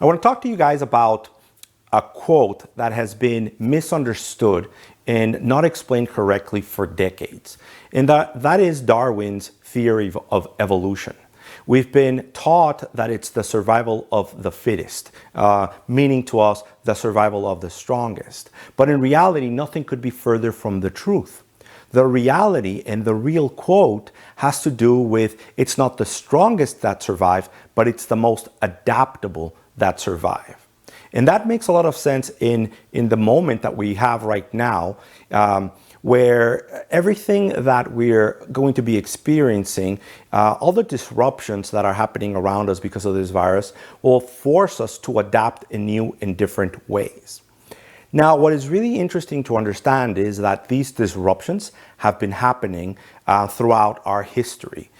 I want to talk to you guys about a quote that has been misunderstood and not explained correctly for decades. And that is Darwin's theory of evolution. We've been taught that it's the survival of the fittest, meaning to us the survival of the strongest. But in reality, nothing could be further from the truth. The reality and the real quote has to do with it's not the strongest that survive, but it's the most adaptable that survive. And that makes a lot of sense in the moment that we have right now, where everything that we're going to be experiencing, all the disruptions that are happening around us because of this virus, will force us to adapt in new and different ways. Now, what is really interesting to understand is that these disruptions have been happening throughout our history.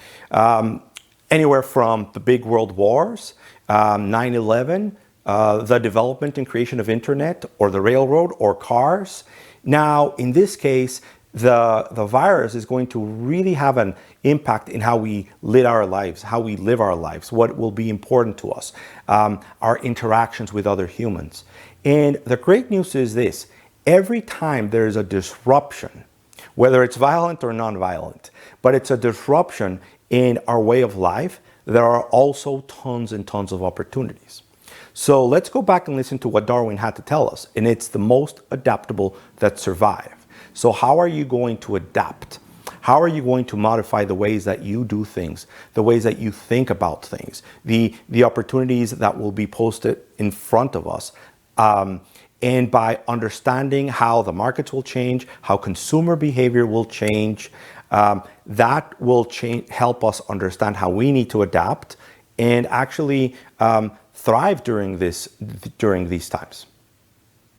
Anywhere from the big world wars, 9/11, the development and creation of internet, or the railroad, or cars. Now, in this case, the virus is going to really have an impact in how we live our lives, what will be important to us, our interactions with other humans. And the great news is this: every time there is a disruption, whether it's violent or non-violent, but it's a disruption in our way of life, there are also tons and tons of opportunities. So let's go back and listen to what Darwin had to tell us, and it's the most adaptable that survive. So how are you going to adapt? How are you going to modify the ways that you do things, the ways that you think about things, the opportunities that will be posted in front of us? And by understanding how the markets will change, how consumer behavior will change, that will help us understand how we need to adapt and actually thrive during these times.